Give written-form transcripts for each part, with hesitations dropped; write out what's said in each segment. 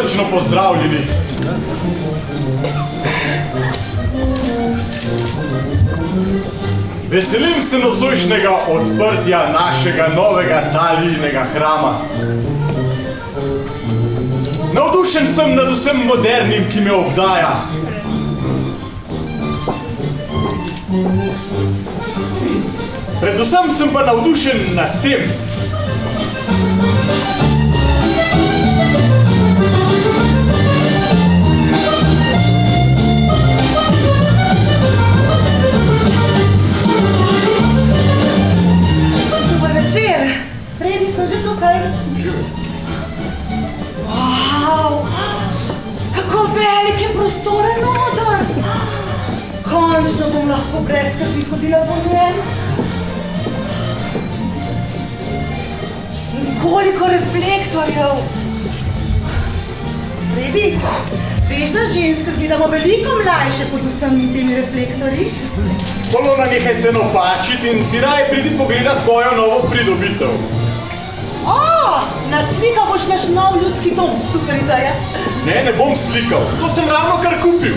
prisrčno pozdravljeni. Veselim se nocojšnjega odprtja našega novega talijnega hrama. Navdušen sem nad vsem modernim, ki me obdaja. Predvsem sem pa navdušen nad tem. Dobar večer. Fredi, sem že tukaj. Wow, kako velik in prostoren oder. Končno bom lahko brez skrbi hodila po njem. In koliko reflektorjev. Fredi, veš, da ženske izgledamo veliko mlajše pod vsemi temi reflektorji? Polona, nehaj se napačiti in si raje pridi pogledat tvojo novo pridobitev. Na slikal boš naš nov ljudski dom, super ideja. Ne bom slikal, to sem ravno kar kupil.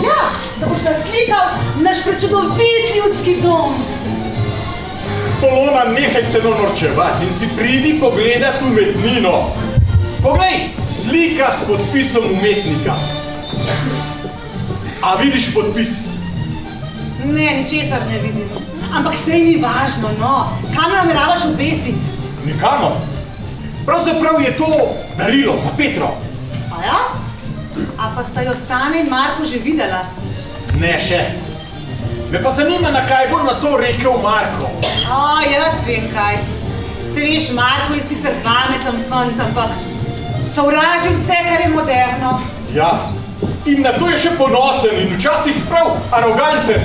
Ja, da boš naslikal naš prečudovit ljudski dom. Polona, nehaj se norčevati in si pridi pogledat umetnino. Poglej, slika s podpisom umetnika. A vidiš podpis? Ne, ničesar ne vidim. Ampak sej ni važno, no. Kam nameravaš obesiti? Nikamor. Pravzaprav je to darilo za Petro. A ja? A pa sta jo Stane in Marko že videla? Ne še. Me pa zanima, na kaj bo na to rekel Marko. Jaz vem kaj. Se veš, Marko je sicer pameten fant, ampak sovraži vse, kar je moderno. Ja, in na to je še ponosen in včasih prav aroganten.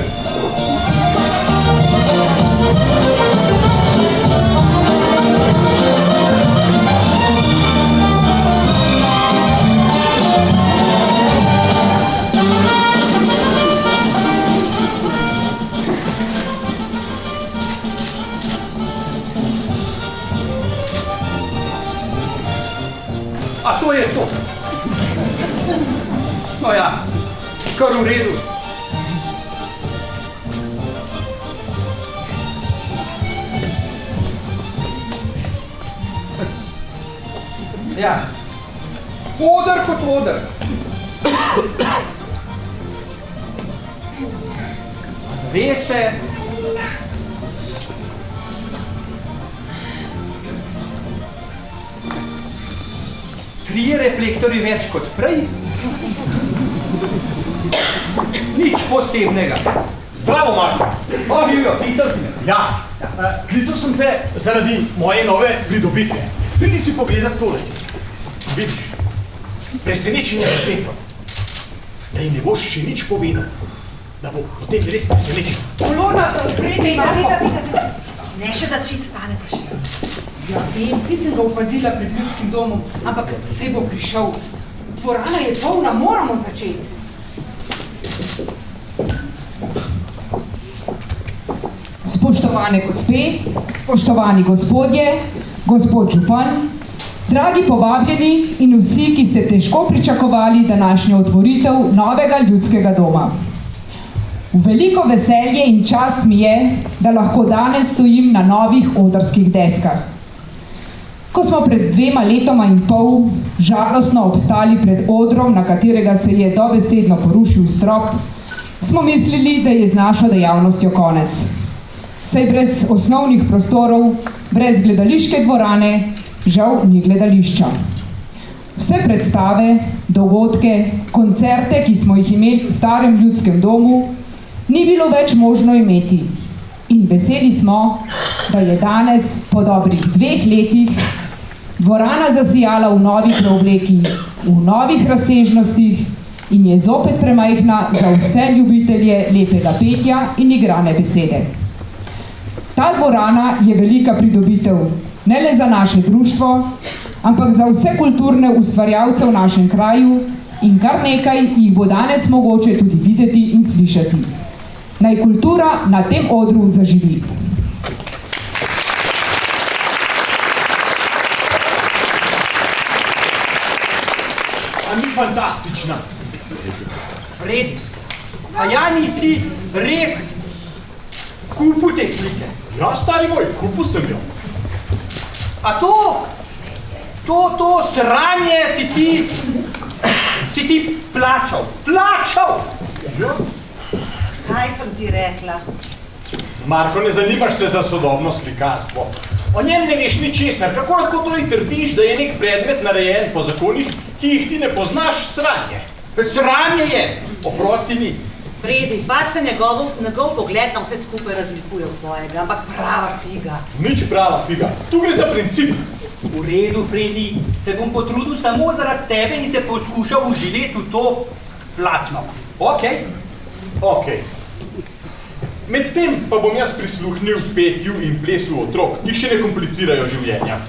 A to je to. No ja, kar v redu. Ja, oder kot oder. Zavese. Trije reflektorji več kot prej. Nič posebnega. Zdravo, Marko. Živijo, klical si me. Ja, klical sem te zaradi moje nove pridobitve. Pridi si pogledat tole. Vidiš, presenečenje za Petro. Da ji ne boš še nič povedal. Da bo potem res presenečen. Polona, Fredi, Marko. Ne še začeti, Stane pa še. Ja, vem, vsi sem ga opazila pred ljudskim domom, ampak se bo prišel. Dvorana je polna, moramo začeti. Spoštovane gospe, spoštovani gospodje, gospod župan, dragi povabljeni in vsi, ki ste težko pričakovali današnjo otvoritev novega ljudskega doma. V veliko veselje in čast mi je, da lahko danes stojim na novih odrskih deskah. Ko smo pred 2 letoma in pol žalostno obstali pred odrom, na katerega se je dobesedno porušil strop, smo mislili, da je z našo dejavnostjo konec. Saj brez osnovnih prostorov, brez gledališke dvorane, žal ni gledališča. Vse predstave, dogodke, koncerte, ki smo jih imeli v starem ljudskem domu, ni bilo več možno imeti. In veseli smo, da je danes, po dobrih 2 letih, dvorana zasijala v novi preobleki, v novih razsežnostih in je zopet premajhna za vse ljubitelje lepega petja in igrane besede. Ta dvorana je velika pridobitev, ne le za naše društvo, ampak za vse kulturne ustvarjalce v našem kraju in kar nekaj jih bo danes mogoče tudi videti in slišati. Naj kultura na tem odru zaživi. fantastična. Fredi, a ja nisi res kupil te slike? Ja, stari moj, kupil sem jo. A to sranje si ti plačal. Plačal! Ja. Kaj sem ti rekla? Marko, ne zanimaš se za sodobno slikarstvo. O njem ne veš ničesar. Kako lahko torej trdiš, da je nek predmet narejen po zakonih, ki jih ti ne poznaš? Sranje. Sranje je, oprosti mi. Fredi, pač se njegov pogled na vse skupaj razlikuje od tvojega, ampak prava figa. Nič prava figa. Tu gre za princip. V redu, Fredi, se bom potrudil samo zaradi tebe in se poskušal uživeti v to platno. Okej? Okej. Medtem pa bom jaz prisluhnil petju in plesu otrok, ki še ne komplicirajo življenja.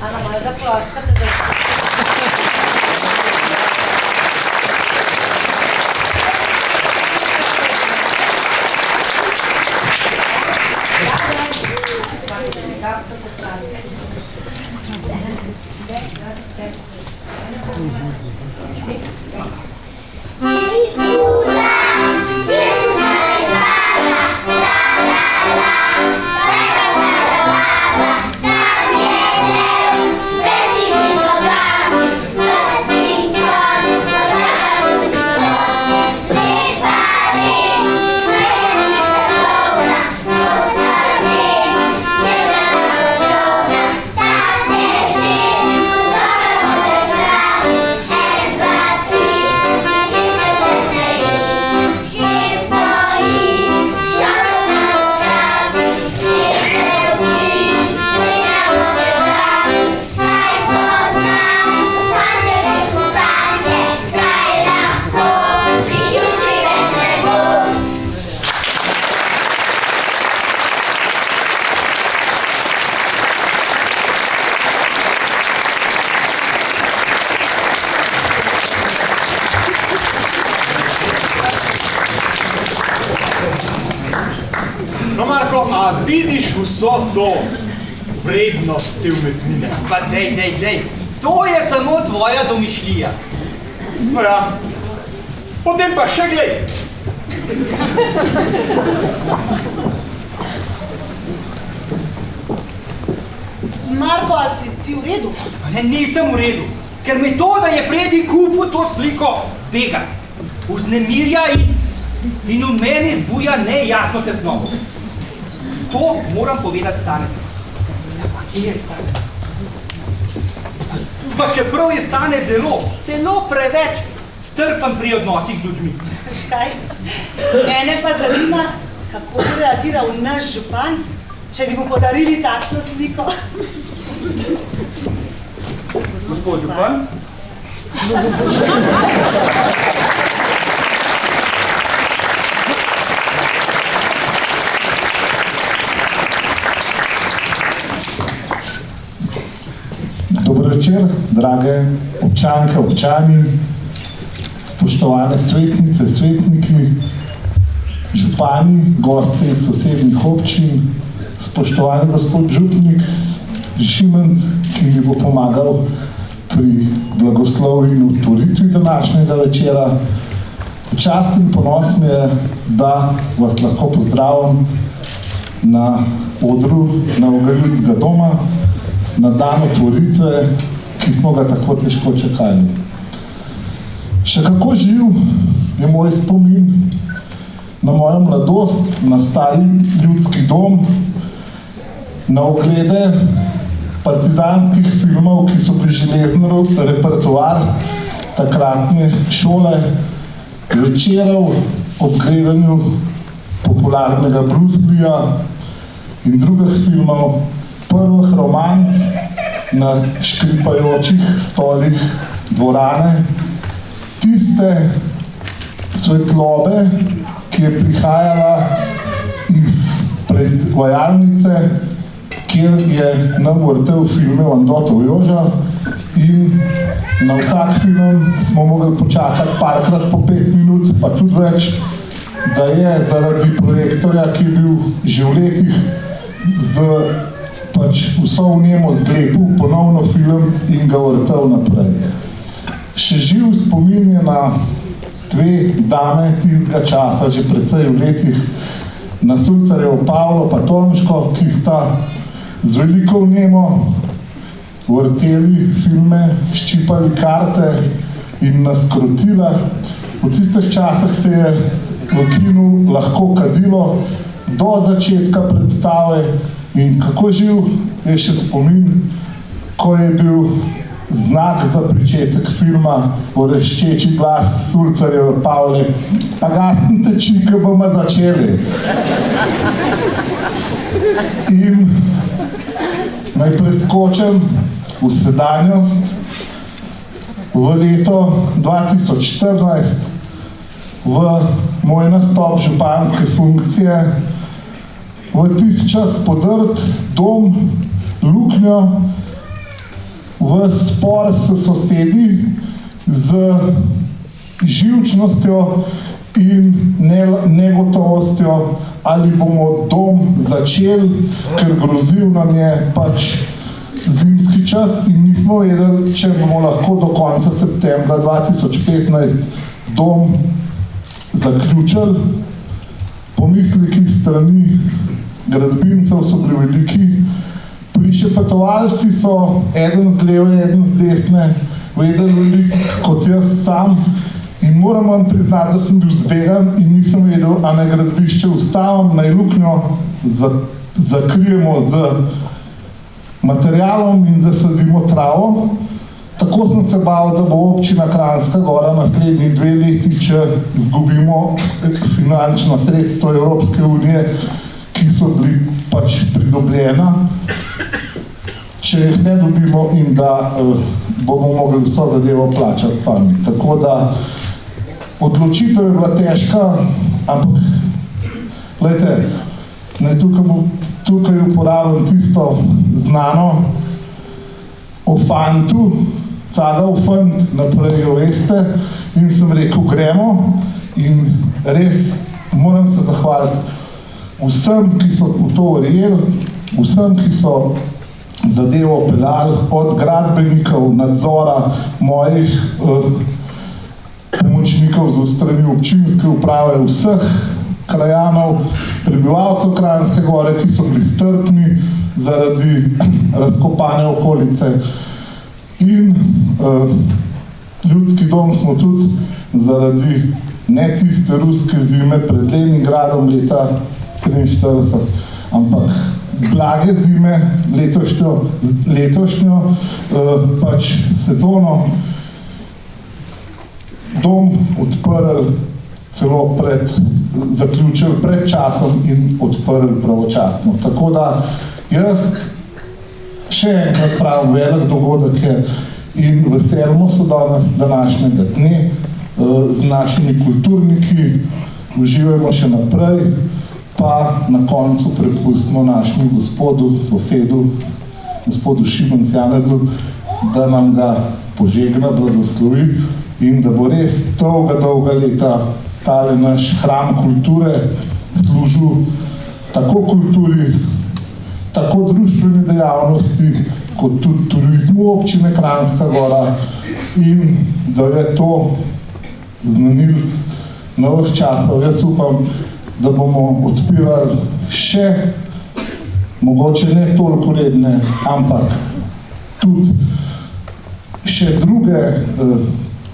Ana, malo zaploskate, da No, Marko, a vidiš vso to vrednost te umetnine? Pa dej, to je samo tvoja domišljija. No ja, potem pa še glej. Marko, a si ti v redu? Ne, nisem v redu, ker me to, da je Fredi kupil to sliko, bega, vznemirja in v meni zbuja nejasno tesnobo. To moram povedati Stanetu. Kje je Stane? Pa čeprav je Stane celo preveč strpen pri odnosih z ljudmi. Veš kaj? Mene pa zanima, kako bi reagiral naš župan, če bi mu podarili takšno sliko. Gospod župan? Dober večer, drage občanke, občani, spoštovane svetnice, svetniki, župani, gosti iz sosednjih občin, spoštovani gospod župnik Šimenc, ki mi bo pomagal pri blagoslovu in otvoritvi današnjega večera. Čast in ponos mi je, da vas lahko pozdravim na odru Novega ljudskega doma, na dan otvoritve, ki smo ga tako težko čakali. Še kako živ je moj spomin na mojo mladost, na stari ljudski dom, na oglede partizanskih filmov, ki so bili železen repertoar takratne šole, večerov ob gledanju popularnega Bruce Leeja in drugih filmov, prvih romanc na škripajočih stolih dvorane, tiste svetlobe, ki je prihajala iz predvajalnice, kjer je nam vrtel filme Andotov Joža in na vsak film smo mogli počakati parkrat po 5 minut, pa tudi več, da je zaradi projektorja, ki je bil že v letih z vso vnemo zlepil ponovno film in ga vrtel naprej. Še živ spomin je na dve dame tistega časa, že precej v letih, na Sulcarjevo Pavlo pa Tomško, ki sta z veliko vnemo vrteli filme, ščipali karte in nas krotila. V tistih časih se je v kinu lahko kadilo do začetka predstave in kako živ je še spomin, ko je bil znak za pričetek filma vreščeči glas Sulcarjeve Pavle: "Pa gasnite či, ko bomo začeli." In naj preskočim v sedanjost, v leto 2014, v moj nastop županske funkcije v tisti čas podrt dom, luknjo, v spor s sosedi, z živčnostjo in negotovostjo, ali bomo dom začeli, ker grozil nam je pač zimski čas in nismo vedeli, če bomo lahko do konca septembra 2015 dom zaključili. Pomisleki strani gradbincev so bili veliki. Prišepetovalci so eden z leve, eden z desne, vedeli veliko kot jaz sam in moram vam priznati, da sem bil zbegan in nisem vedel, a ne gradbišče ustavim, naj luknjo zakrijemo z materialom in zasadimo travo. Tako sem se bal, da bo občina Kranjska Gora naslednji 2 leti, če izgubimo finančna sredstva Evropske unije, ki so bili pač pridobljena, če jih ne dobimo in da bomo mogli vso zadevo plačati sami. Tako da odločitev je bila težka, ampak glejte, naj tukaj uporabljam tisto znano o fantu, cagal fant, naprej jo veste, in sem rekel, gremo, in res moram se zahvaliti vsem, ki so v to verjeli, vsem, ki so zadevo peljali, od gradbenikov, nadzora, mojih pomočnikov za strani občinske uprave, vseh krajanov, prebivalcev Kranjske Gore, ki so bili strpni zaradi razkopane okolice. In ljudski dom smo tudi zaradi ne tiste ruske zime pred Leningradom leta 1943, ampak blage zime, letošnjo pač sezono, dom odprl celo zaključil pred časom in odprl pravočasno. Tako da jaz še enkrat pravim, velik dogodek je in veselimo se danes današnjega dne z našimi kulturniki, uživajmo še naprej, pa na koncu prepustimo našemu gospodu, sosedu, gospodu Šimon Janezu, da nam ga požegna, blagoslovi in da bo res dolga leta tale naš hram kulture služil tako kulturi, tako društveni dejavnosti, kot tudi turizmu občine Kranjska Gora in da je to znanilc novih časov. Jaz upam, da bomo odpirali še, mogoče ne toliko redne, ampak tudi še druge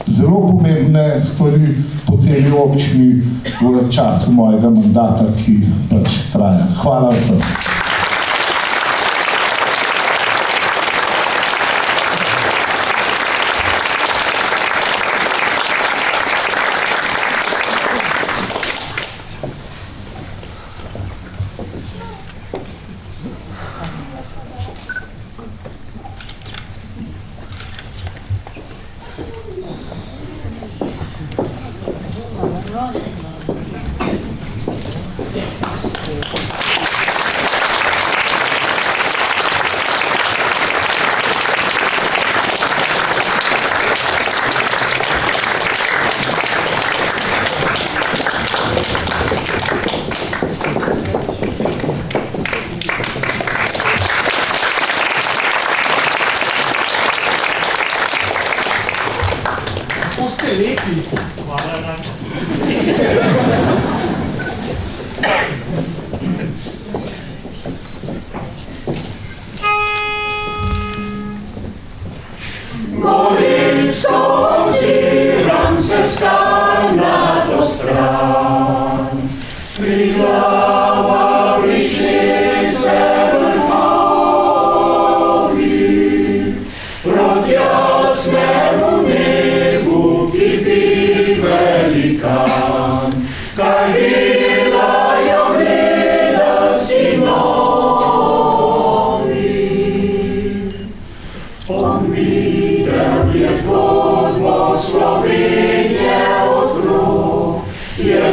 zelo pomembne stvari po celi občini v času mojega mandata, ki pač traja. Hvala vsem.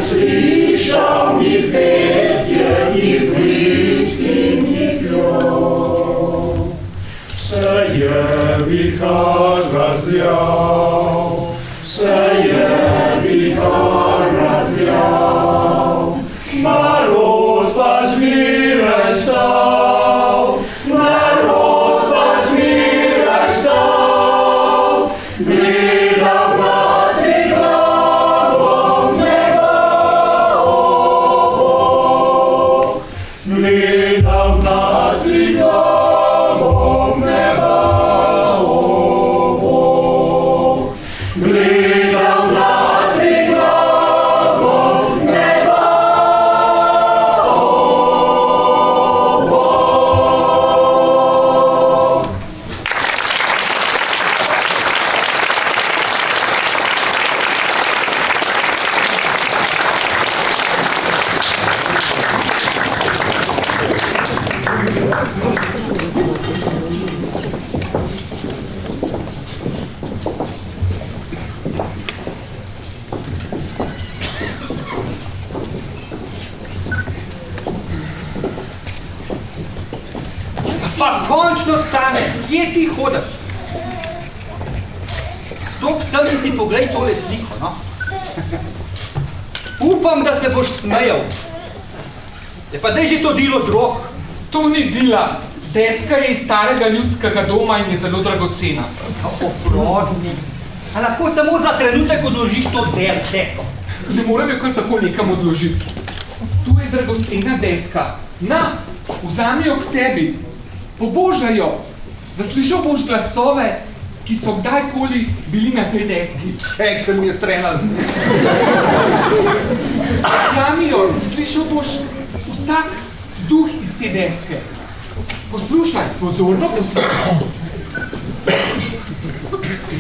slišal njih petje, njih viski, njih jov. Se je vihar razljal, se je vihar razljal, narod pa zmiraj stal, narod pa zmiraj stal, gledal nad Triglavom neba obok, gledal nad Triglavom neba obok, gledal nad Triglavom neba obok. Pa končno stane, kje ti hodiš? Stop sem in si poglej tole sliko, no. Upam, da se boš smejal. Pa daj že to dilo z rok. To ni dila. Deska je iz starega ljudskega doma in je zelo dragocena. Oprosti. A lahko samo za trenutek odložiš to desko? Ne morem jo kar tako nekam odložiti. Tu je dragocena deska. Na, vzami jo k sebi. Pobožaj jo. Zaslišal boš glasove, ki so kdajkoli bili na tej deski. Ček, se mi je strenal. Vzami jo in slišal boš vsak duh iz te deske. Poslušaj, pozorno poslušaj.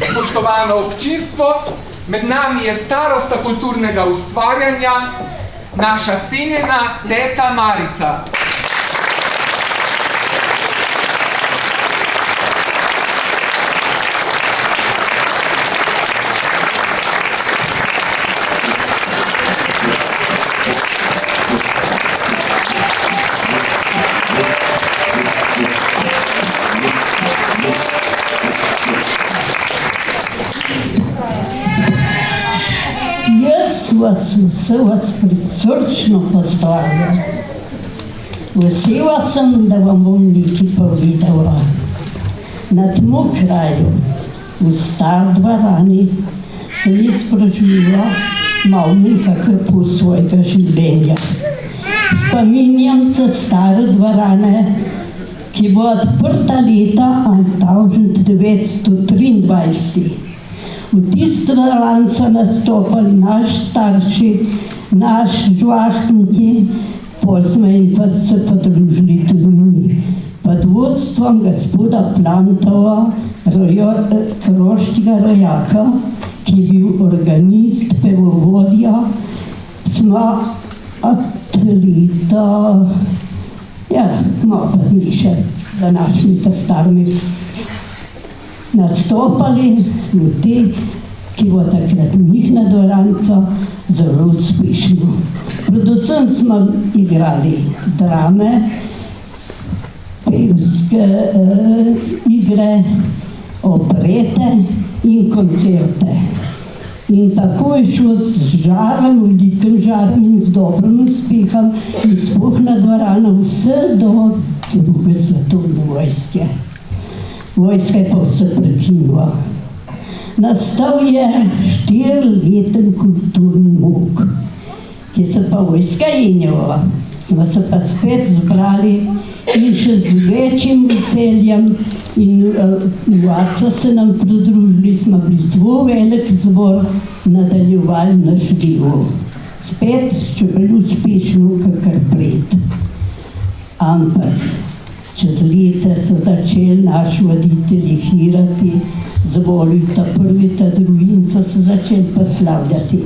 Spoštovano občinstvo, med nami je starosta kulturnega ustvarjanja, naša cenjena teta Marica. Vse vas prisrčno pozdravljam. Vesela sem, da vam bom nekaj povedala. Na tem kraju, v Stari dvorani, sem jaz preživela malo kakor pol svojega življenja. Spominjam se Stare dvorane, ki bo odprta leta 1923. V tisto dvoran so nastopali naši starši, naši žvahtniki, pol smo jim pa se podružili tudi mi. Pod vodstvom gospoda Plantova, koroškega rojaka, ki je bil organist, pevovodja, smo atleta, malo pozniše za našimi starimi, nastopali ljudi, ki bo takrat njih na dvoranco zelo uspešno. Predvsem smo igrali drame, pevske igre, operete in koncerte. In tako je šlo z žarom, velikim žarom in z dobrim uspehom in sploh na dvorano vse do druge svetovne vojske. Vojska je pa vse prekinila. Nastal je 4-leten kulturni mok, ki se pa vojska jenjala. Smo se pa spet zbrali in še z večjim veseljem in mladca se nam pridružili, smo bili zelo velik zbor, nadaljevali naš delo. Spet še bolj uspešno, kakor pred. Ampak čez leta so začeli naši voditelji hirati, zvolili ta prvi, ta drugi in so se začeli poslavljati.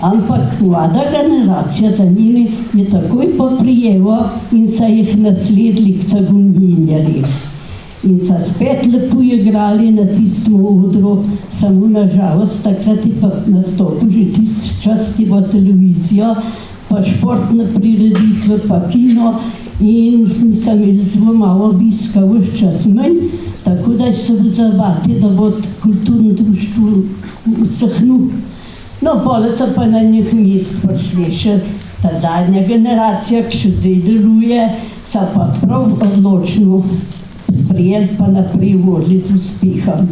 Ampak mlada generacija za njimi je takoj poprijela in so jih nasledili, ki so gonjinjali. in so spet lepo igrali na tistem odru, samo nažalost takrat je pa nastopil že tisti čas, ki bo televizijo, pa športne prireditve, pa kino in sem imel zelo malo obiska vse čas manj, tako da se zavati, da bo kulturno društvo usahnul. No, pole so pa na njih mest prišli še ta zadnja generacija, ki še zdaj deluje, so pa prav odločno sprijeli pa naprej vodili z uspehom.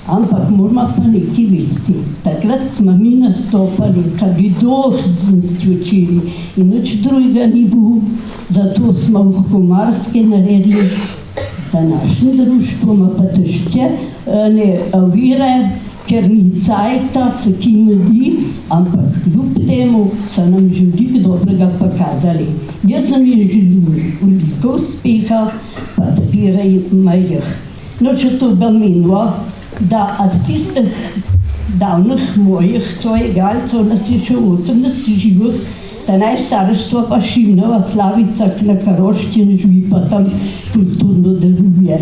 Ampak moramo pa nekaj vedeti. Takrat smo mi nastopali, so bili dožnosti učili in nič drugega ni bilo. Zato smo v Komarski naredili današnje društvo, ima pa težke ovire, ker ni cajta, se ki medi, ampak kljub temu so nam že veliko dobrega pokazali. Jaz sem jim želim veliko uspeha, pa odpirajmo jih. No, še to bi menilo, da od tistih davnih mojih soigralcev nas je še 18 živih, da najstarejša pa Šimnova Slavica, ki na Koroščini živi, pa tam kulturno deluje.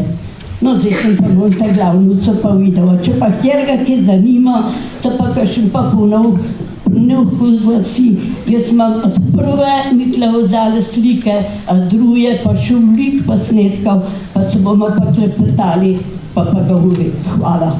No, zdaj sem pa bolj ta glavno so pa videla. Če pa kjerga, ki zanima, so pa kakšen pa ponavku glasi. Jaz imam od prve Mikle vzale slike, a druge pa še veliko posnetkov, pa se bomo pa klepetali, pa govorili. Hvala.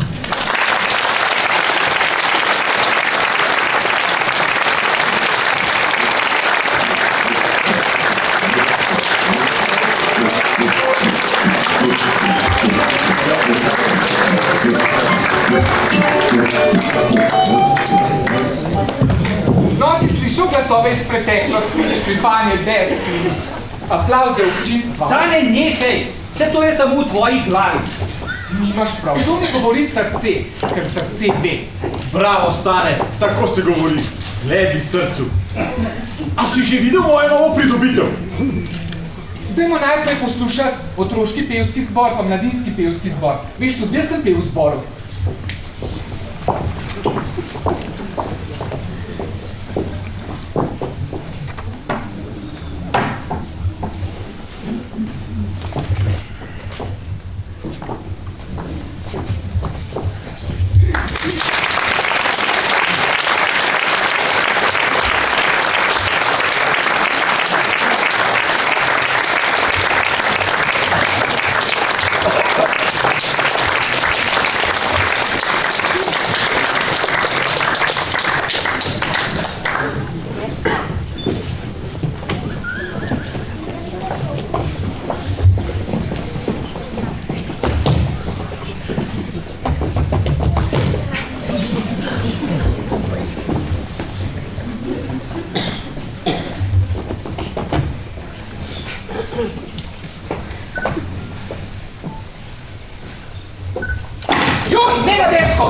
Glasove iz preteklosti, škripanje desk in aplauze občinstva. Stane nekaj, vse to je samo v tvoji glavi. Nimaš prav, to mi govori srce, ker srce ve. Bravo, Stane, tako se govori, sledi srcu. A si že videl moje novo pridobitev? Dajmo najprej poslušati otroški pevski zbor, pa mladinski pevski zbor. Veš, tudi jaz sem pel v zboru. Joj, ne na desko!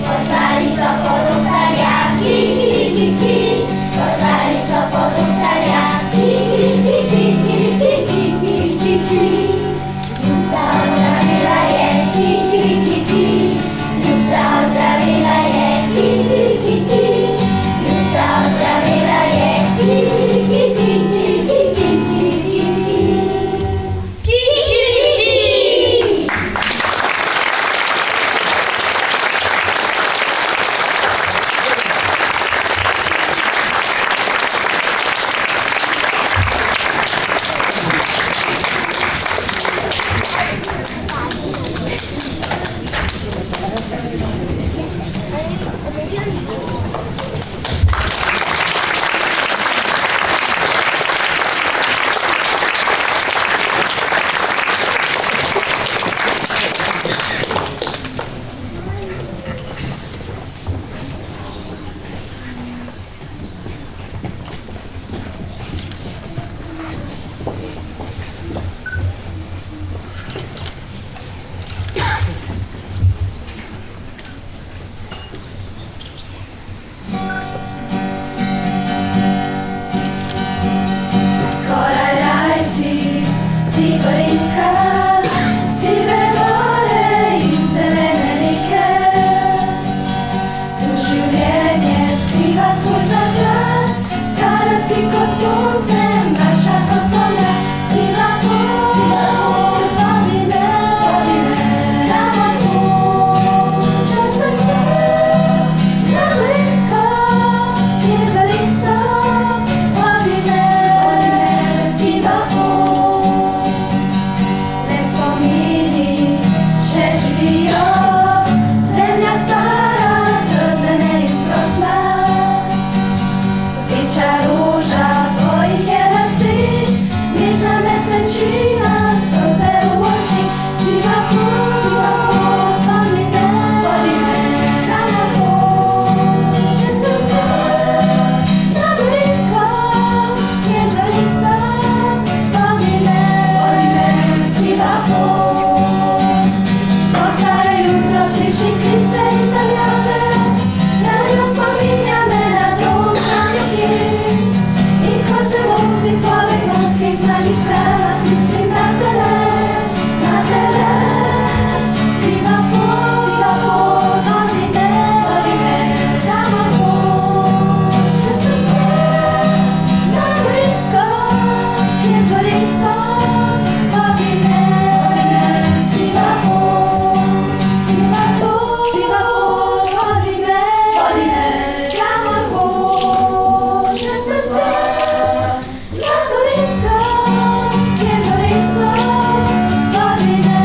Osari sa podoktarjaki, Skoraj raj si, Tiberijska, sive gore in zelene reke. Tu življenje skriva svoj zaklad, skala si kot sonce, mračna kot polna. Siva pot, vodi me, kamor hoče srce. Na blisko, Tiberijska, vodi me, siva pot. Ne spomini še živijo, zemlja stara, trdna, neizprosna. Rdeča roža tvojih je lasi, nežna mesečina, solze v oči. Siva pot, vodi me, kamor hoče srce. Na blisko, Tiberijska, vodi me, siva pot. Ko stare jutro sliši klice iz daljave, radio spominja me na dom tam nekje. In ko se vozi po elektronskih magistralah, mislim na tele. Siva pot, vodi me, kamor hoče srce. Na blisko, Tiberijska, vodi me, siva pot, vodi me, kamor hoče srce. Na blisko, Tiberijska, vodi me,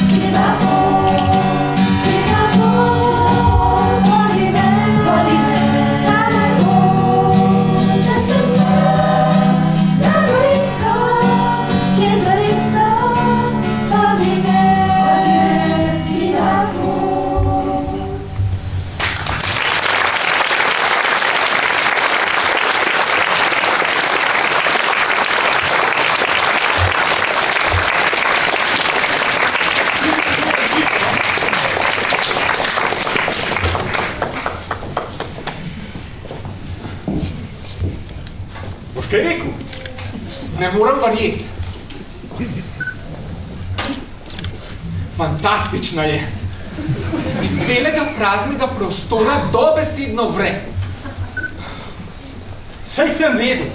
siva pot, vodi me, kamor hoče srce. Na blisko, Tiberijska, vodi me, siva pot. Boš kaj rekel? Ne moram verjeti. Fantastično je. Iz belega praznega prostora dobesedno vre. Saj sem vedel.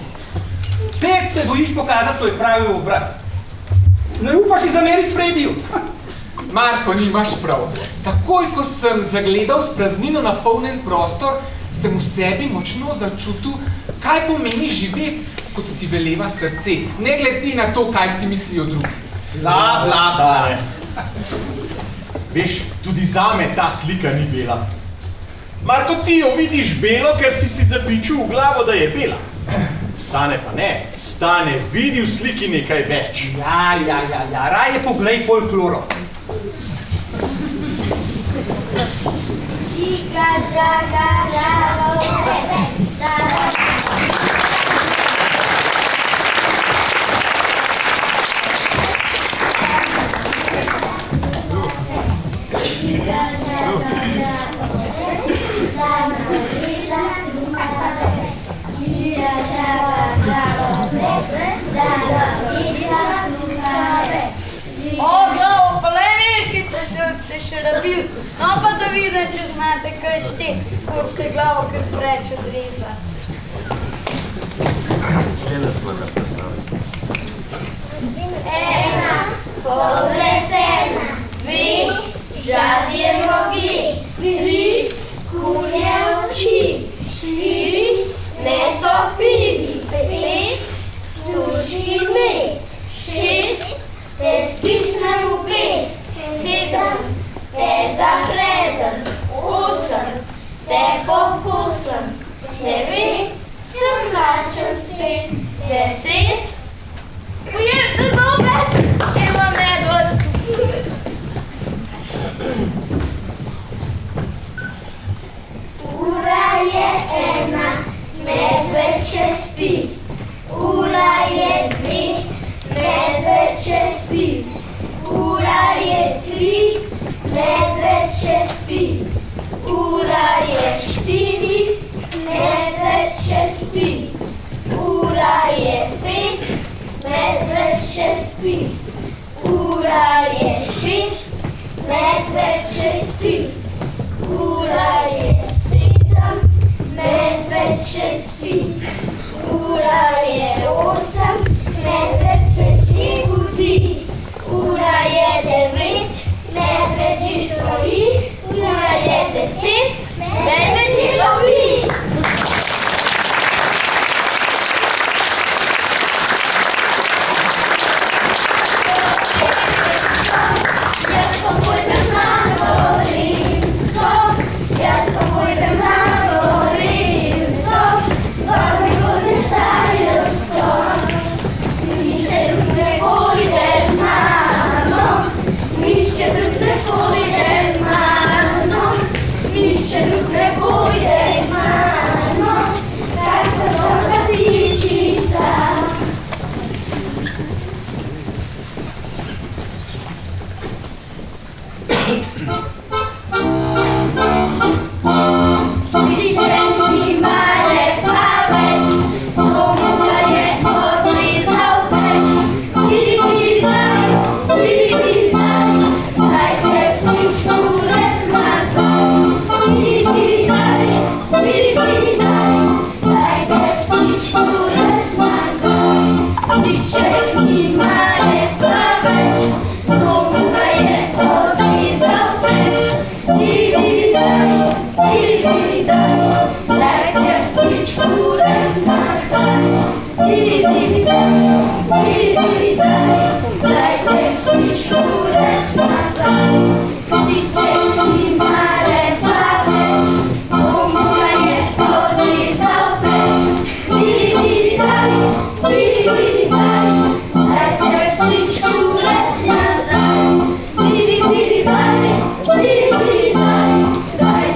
Spet se bojiš pokazati svoj pravi obraz. Ne upaš zameriti Frediju. Marko, nimaš prav. Takoj, ko sem zagledal s praznino napolnjen prostor, sem v sebi močno začutil, kaj pomeni živeti, kot ti veleva srce, ne glede na to, kaj si mislijo drugi. Bla. Veš, tudi zame ta slika ni bela. Marko, ti jo vidiš belo, ker si zapičil v glavo, da je bela. Stane pa ne. Stane, vidi v sliki nekaj več. Ja, raje poglej folkloro. O, glavo, pa le melkite se ste še rabil. No pa da vidim, če znate kaj šteti, kot ste glavo kar preč odreza. Ena, povletena, dve, žabje nogi, tri, kunje oči, štiri, netopiri, pet, tuški med, šest, te stisnem v pest, sedem, te zapreden, osem, te pokosom, devet, sem mlačen spet, 10. 6, medved še spi. Ura je 7, medved še spi. Ura je 8, medved se že budi. Ura je 9, medved že stoji. Ura je 10, medved že lovi. Jaz pa pojdem na Gorimsko, jaz pa pojdem na Gorimsko, gor mi gorne Štajersko. Nihče drug ne pojde z mano, nihče drug ne pojde z mano, nihče drug ne pojde z mano, kaj se dobra pičica. Sličen nima lepa več, komu ga je odrezal peč. Diri, diri, daj, daj te sličku rep nazaj. Diri, diri, daj, daj te sličku rep nazaj. Sličen nima lepa več, komu ga je odrezal peč. Diri, diri, daj, daj te sličku rep nazaj. Diri, diri, daj te sličku rep nazaj. Sliček nima repa več, komu ga je odrezal peč. Diri, diri, daj te sličku rep nazaj. Diri, diri, daj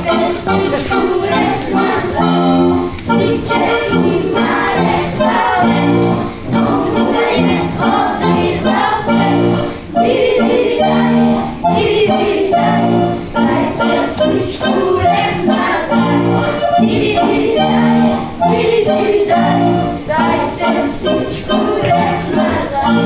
te sličku rep nazaj. Sliček nima repa več, komu ga je odrezal peč. Diri, diri, daj te sličku rep nazaj. Diri, diri, daj te sličku rep nazaj.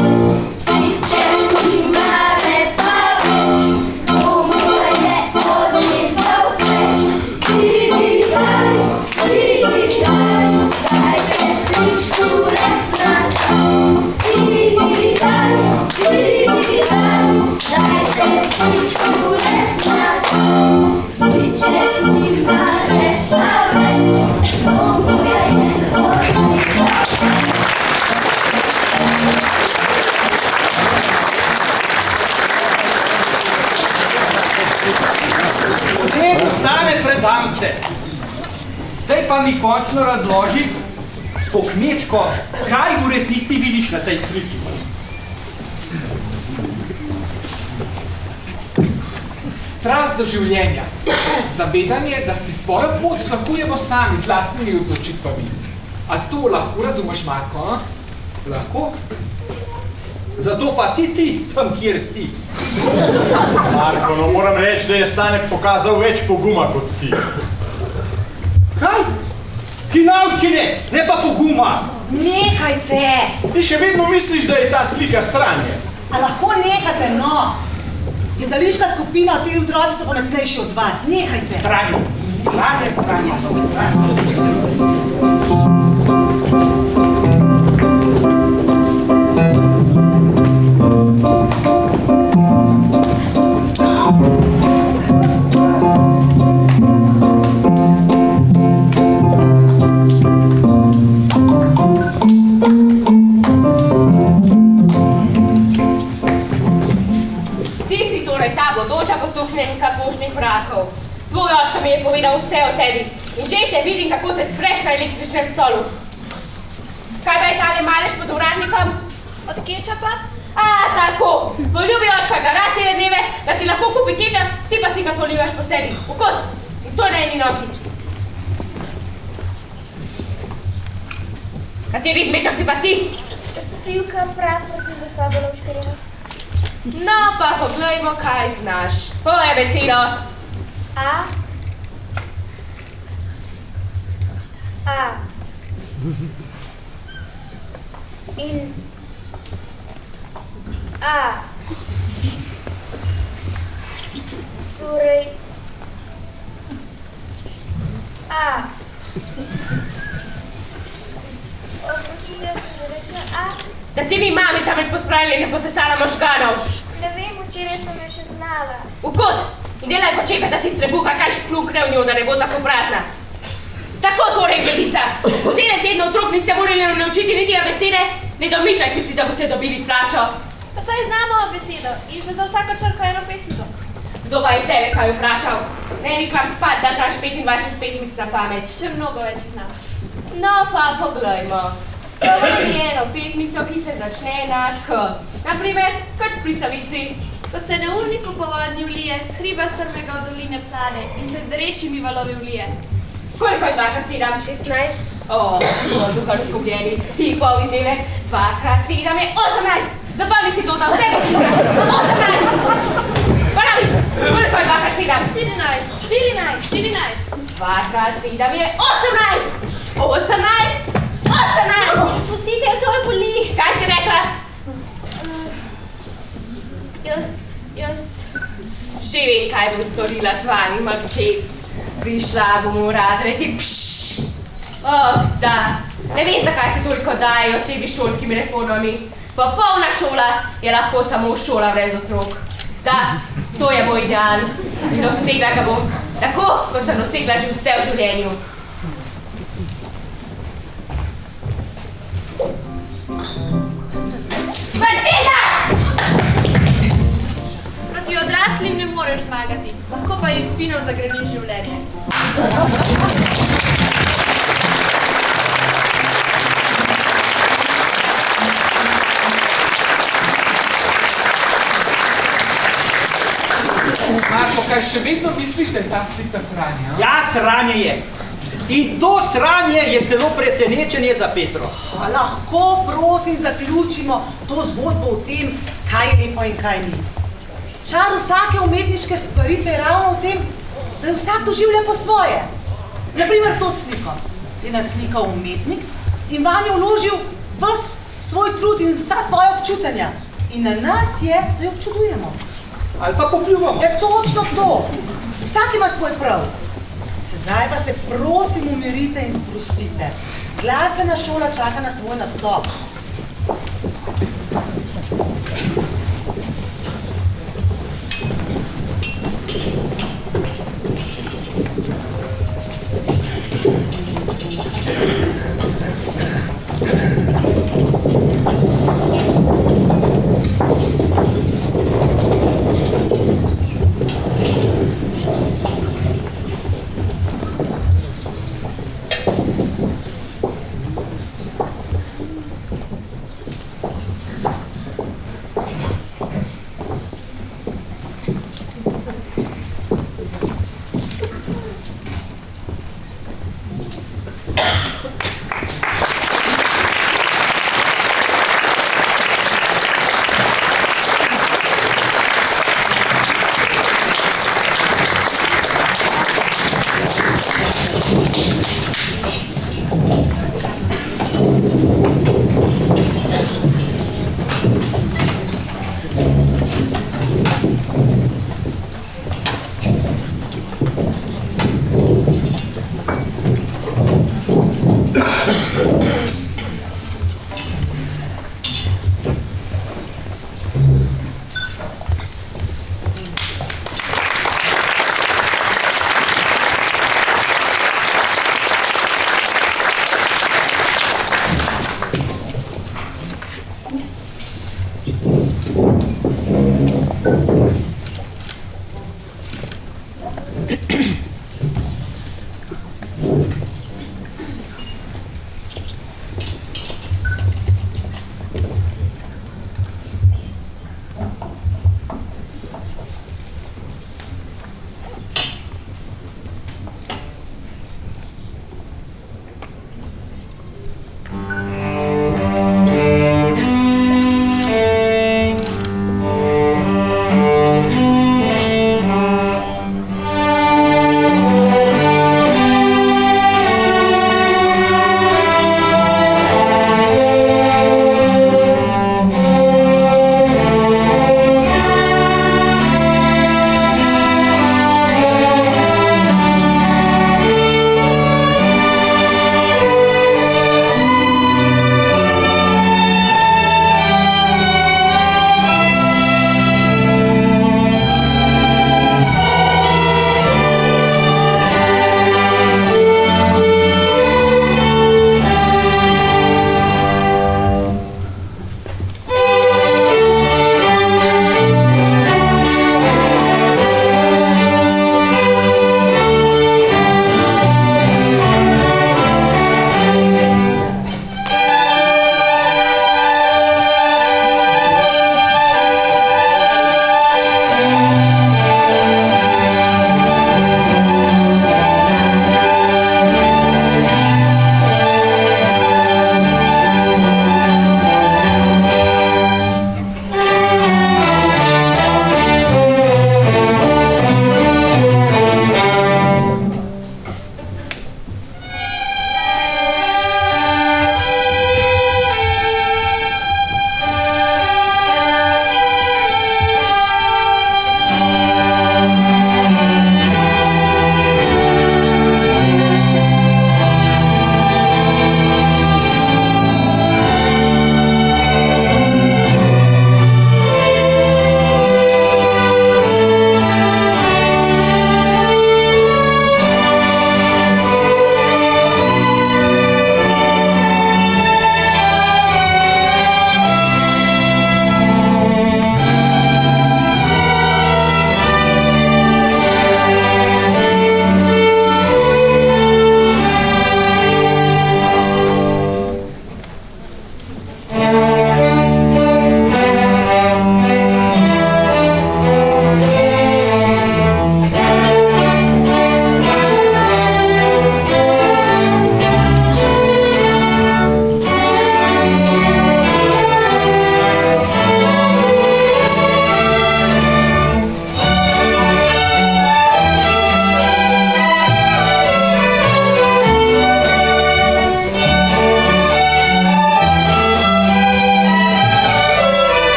Sliček nima repa več, komu ga je odrezal peč. Diri, diri, daj te sličku rep nazaj. Diri, diri, daj te sličku rep nazaj. Sliček nima repa več, komu ga je odrezal peč. Potem ostane predam se. Zdaj pa mi končno razloži po kmečko, kaj v resnici vidiš na tej sliki. Strast do življenja, zavedanje, da si svojo pot tlakujemo sami z lastnimi odločitvami. A to lahko razumeš, Marko? Lahko? Zato pa si ti tam, kjer si. Marko, no moram reči, da je Stanek pokazal več poguma kot ti. Kaj? Hinavščine, ne pa poguma. Nehajte! Ti še vedno misliš, da je ta slika sranje. A lahko nehate, no? Gledališka skupina, ti otroci so pametnejši od vas. Nehajte! Sranje. Tvoj očka mi je povedal vse o tebi in že te vidim, kako se cvreš na električnem stolu. Kaj pa je tale malež pod uradnikom? Od kečapa? Tako. Tvoj ljubi očka ga rad cele dneve, da ti lahko kupi kečap, ti pa si ga polivaš po sebi. V kot. In stoj na eni nogi. Kateri izmečak si pa ti? Silka Praproti, gospa Bolovškarjeva. No pa poglejmo, kaj znaš. Povej besedo. A. In. Torej... Oprostite, jaz sem rekla, Da ti ni mamica med pospravljanjem posesala možganov. Ne vem, včeraj sem jo še znala. V kot? In delaj počepe, da ti strebuha kaj šplukne v njo, da ne bo tako prazna. Tako torej, gledica. Cele tedne otrok niste morali naučiti niti abecede, ne domišljajte si, da boste dobili plačo. Pa saj znamo abecedo in še za vsako črko eno pesmico. Kdo pa je tebe kaj vprašal? Meni kvam spad, da znaš 25 pesmic na pamet. Še mnogo več jih znam. No pa poglejmo. Povedi eno pesmico, ki se začne na K. Naprimer, krst pri Savici. Ko se na urniku po vodnju vlije, s hriba strmega od doline plane in se z drečimi valovi vlije. Koliko je 2x7? 16. O, duha razkupljeni. Ti pol izdelek. 2x7 je 18. Zapomni si to, da vse bo 18. Pravi, koliko je 2x7? 14. 14. 14. 2x7 je 18. 18. 18. Spustite jo, to je boli. Kaj si rekla? Jaz... Že vem, kaj bom storila z vami, mrčes. Prišla bom v razred in da. Ne vem, zakaj se toliko dajejo s temi šolskimi reformami. Popolna šola je lahko samo šola brez otrok. Da, to je moj ideal. In dosegla ga bom tako, kot sem dosegla že vse v življenju. Matilda! Proti odraslim ne moreš zmagati, lahko pa jim fino zagreniš življenje. Marko, kaj še vedno misliš, da je ta slika sranja? Ja, sranje je. In to sranje je celo presenečenje za Petro. Lahko, prosim, zaključimo to zgodbo o tem, kaj je lepo in kaj ni. Čar vsake umetniške stvaritve je ravno v tem, da je vsak doživlja po svoje. Naprimer, to sliko je naslikal umetnik in vanjo vložil ves svoj trud in vsa svoja občutanja. In na nas je, da jo občudujemo. Ali pa popljuvamo. Je točno to. Vsak ima svoj prav. Sedaj pa se prosim umirite in sprostite. Glasbena šola čaka na svoj nastop.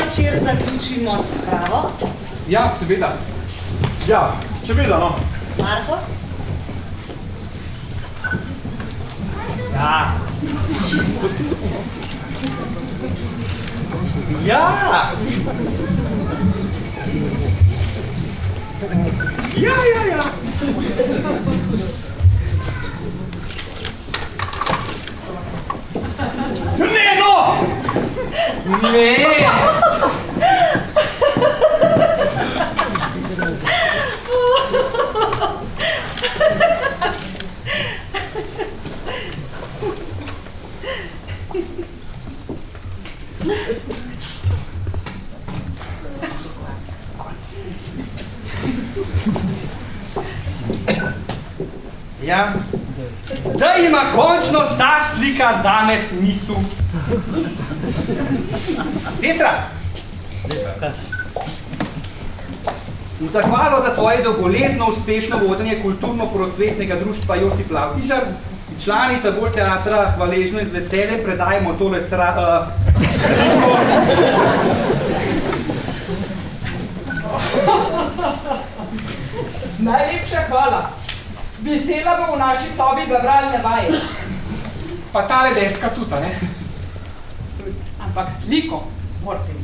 večer zaključimo s spravo? Ja, seveda. Ja, seveda, no. Marko? Ja. Ja. Ja. Ne, no! Ne! Ja, zdaj ima končno ta slika zame smisel. Petra! V zahvalo za tvoje dolgoletno uspešno vodenje kulturno-prosvetnega društva Josip Lavtižar, člani Tabor teatra hvaležno in z veseljem predajemo tole sliko. Najlepša hvala. Vesela bo v naši sobi za bralne vaje. Pa tale deska tudi, ne? Ampak sliko morate mi.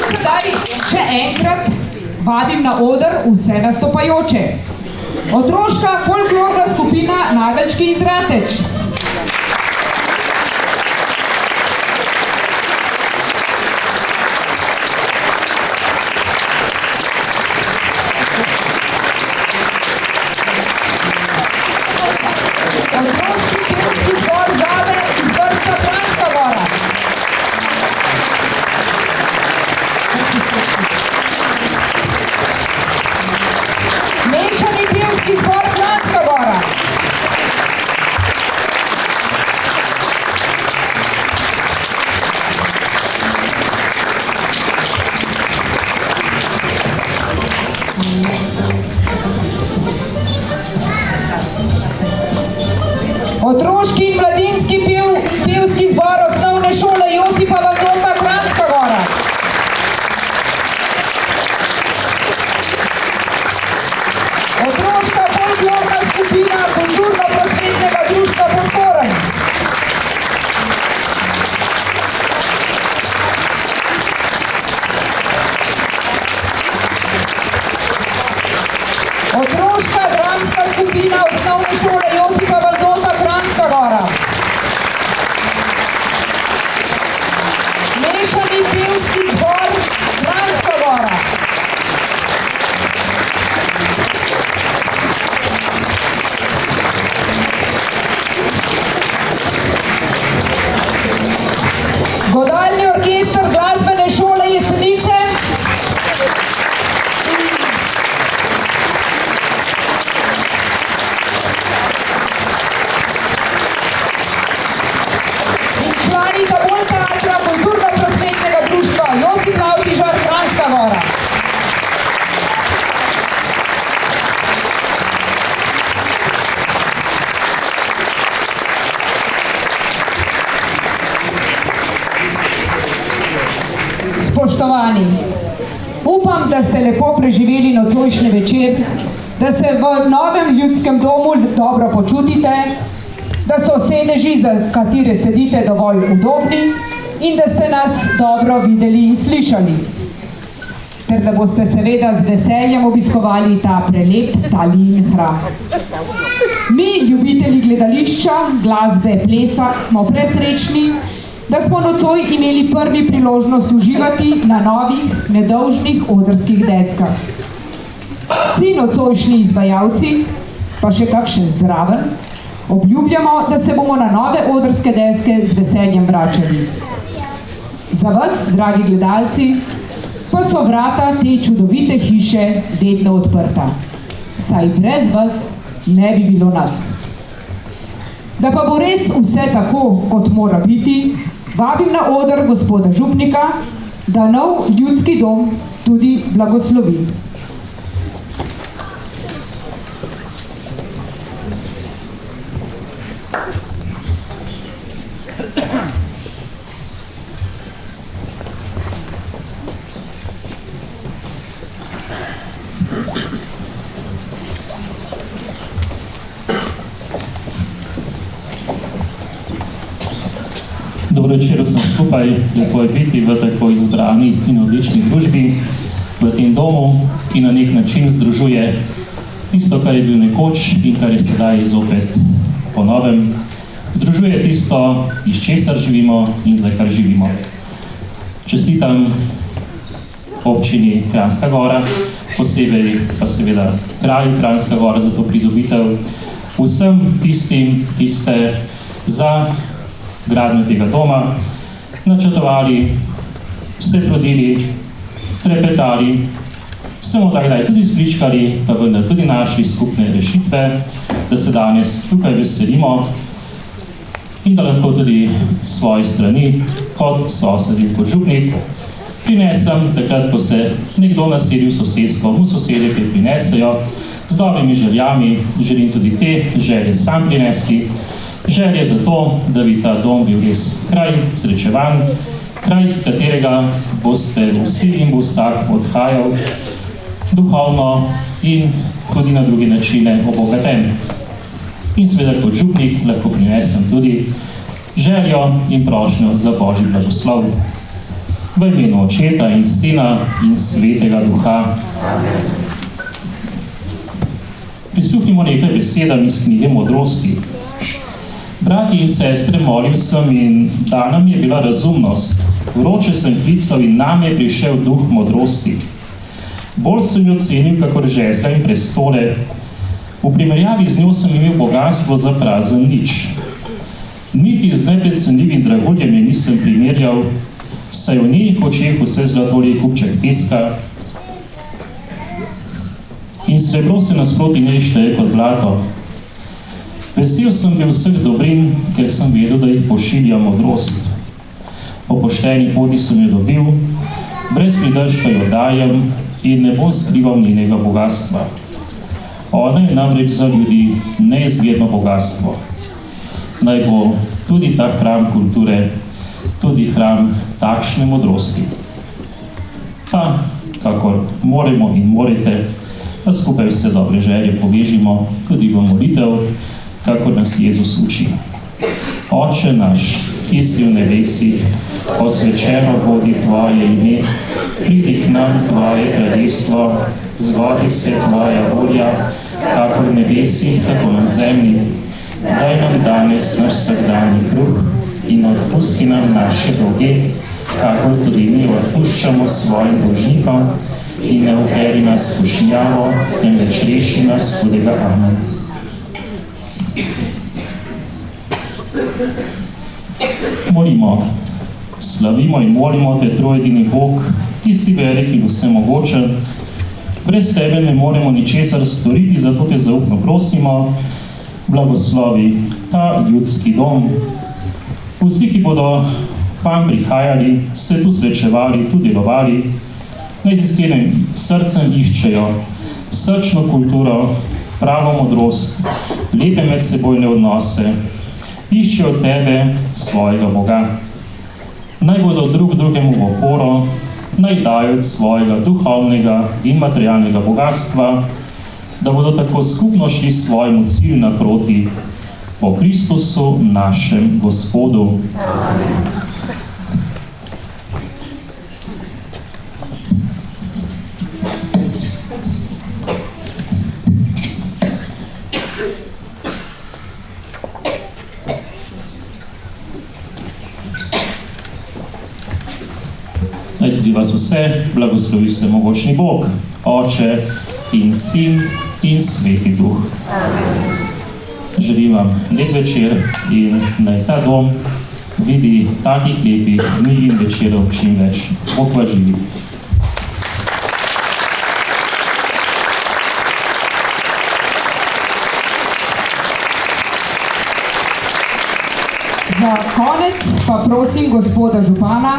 Sedaj še enkrat vabim na oder vse nastopajoče. Otroška folklorna skupina Nageljčki iz Rateč. Otroški pevski zbor Žabe iz Vrca Kranjska Gora. Mešani pevski zbor Kranjska Gora. Otroški in mladinski pevski zbor osnovne šole Josipa Valdota Kranjska Gora. Otroška folklorna skupina kulturno-prosvetnega društva Podkoren. Otroška dramska skupina osnovne šole Josipa Valdota Kranjska Gora. Mešani pevski zbor Kranjska Gora. Godalni orkester glasbene šole Jesenice. In člani Tabor teatra kulturno-prosvetnega društva Josip Lavtižar Kranjska Gora. Spoštovani, upam, da ste lepo preživeli nocojšnji večer, da se v novem ljudskem domu dobro počutite, da so sedeži, za katere sedite, dovolj udobni in da ste nas dobro videli in slišali. Ter da boste seveda z veseljem obiskovali ta prelep Talijin hram. Mi, ljubitelji gledališča, glasbe, plesa, smo presrečni, da smo nocoj imeli prvi priložnost uživati na novih, nedolžnih odrskih deskah. Vsi nocojšnji izvajalci, pa še kakšen zraven, obljubljamo, da se bomo na nove odrske deske z veseljem vračali. Za vas, dragi gledalci, pa so vrata te čudovite hiše vedno odprta. Saj brez vas ne bi bilo nas. Da pa bo res vse tako, kot mora biti, vabim na oder gospoda župnika, da nov ljudski dom tudi blagoslovi. Dobro večer vsem skupaj, lepo je biti v tako izbrani in odlični družbi, v tem domu, ki na nek način združuje tisto, kar je bil nekoč in kar je sedaj zopet po novem. Združuje tisto, iz česar živimo in za kar živimo. Čestitam občini Kranjska Gora, posebej pa seveda kraju Kranjska Gora za to pridobitev, vsem tiste, za gradnjo tega doma, načrtovali, se trudili, trepetali, samo takdaj tudi zbličkali, pa vendar tudi našli skupne rešitve, da se danes tukaj veselimo in da lahko tudi svoje strani, kot sosed in kot župnik, prinesem takrat, ko se nekdo nasedi v sosedsko, mu sosedje, ki prinesejo, z dobrimi željami, želim tudi te želje sam prinesti, želje za to, da bi ta dom bil res kraj srečevan, kraj, z katerega boste vsi in bo vsak odhajal duhovno in tudi na drugi načine obogaten. In seveda kot župnik lahko prinesem tudi željo in prošnjo za Božji blagoslov. V imenu Očeta in Sina in Svetega Duha. Prisluhnimo nekaj besedam iz knjige Modrosti. Brati in sestre, molim sem in da nam je bila razumnost. Vroče sem klical in nam je prišel duh modrosti. Bolj sem jo cenil, kakor žezla in prestole. V primerjavi z njo sem imel bogatstvo za prazen nič. Niti z neprecenljivim draguljem je nisem primerjal, saj v njenih očeh vse zlatoli kupček peska in srebro se nasproti njej šteje kot blato. Vesel sem bil vseh dobrin, ker sem vedel, da jih pošilja modrost. Po pošteni poti sem jo dobil, brez pridržka jo dajem in ne bom skrival njenega bogatstva. Ona je namreč za ljudi neizgledno bogatstvo. Naj bo tudi ta hram kulture, tudi hram takšne modrosti. Pa, kakor moremo in morate, pa skupaj vse dobre želje povežimo tudi v molitev, kakor nas Jezus uči. Oče naš, ki si v nebesih, posvečeno bodi tvoje ime, pridi k nam tvoje kraljestvo, zgodi se tvoja volja, kakor v nebesih, tako na zemlji. Daj nam danes naš vsakdanji kruh in odpusti nam naše dolge, kakor tudi mi odpuščamo svojim dolžnikom, in ne uvedi nas v skušnjavo, temveč reši nas hudega. Amen. Molimo, slavimo in molimo te trojedini Bog, ti si velik in vsemogočen, brez tebe ne moremo ničesar storiti, zato te zaupno prosimo, blagoslovi ta ljudski dom. Vsi, ki bodo vam prihajali, se tu srečevali, tu delovali, naj z iskrenim srcem iščejo srčno kulturo, pravo modrost, lepe medsebojne odnose, iščejo tebe, svojega Boga. Naj bodo drug drugemu v oporo, naj dajo od svojega duhovnega in materialnega bogatstva, da bodo tako skupno šli svojemu cilju naproti po Kristusu, našem Gospodu. Amen. Naj tudi vas vse blagoslovi vsemogočni Bog, Oče in Sin in Sveti Duh. Amen. Želim vam lep večer in naj ta dom vidi takih lepih dni in večerov čim več. Bog vas živi. Za konec pa prosim gospoda župana,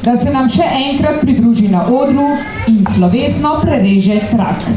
da se nam še enkrat pridruži na odru in slovesno prereže trak.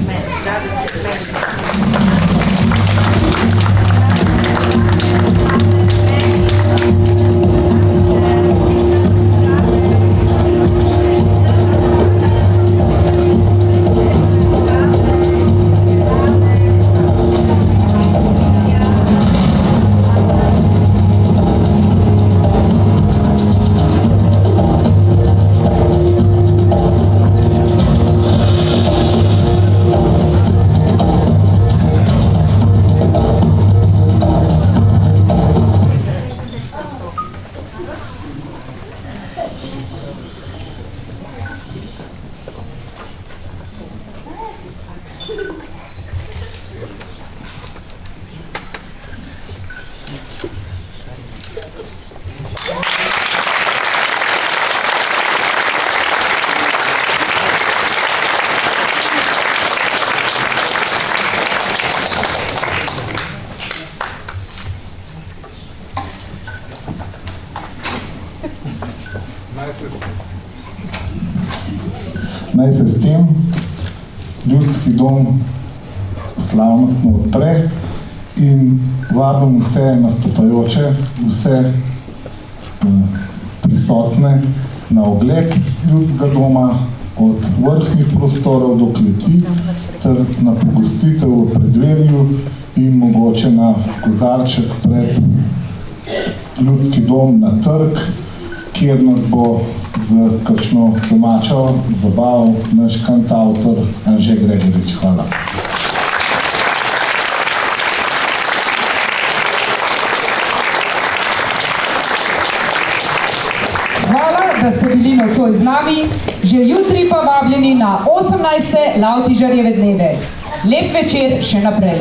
Naj se s tem ljudski dom slavnostno odpre in vabim vse nastopajoče, vse prisotne na ogled ljudskega doma od vrhnih prostorov do kleti ter na pogostitev v predvelju in mogoče na kozarček pred ljudski dom na trg, kjer nas bo z kakšno domačo zabav naš kantavtor Anže Gregorič. Hvala. Hvala, da ste bili nocoj z nami, že jutri pa vabljeni na 18. Lavtižarjeve dneve. Lep večer še naprej.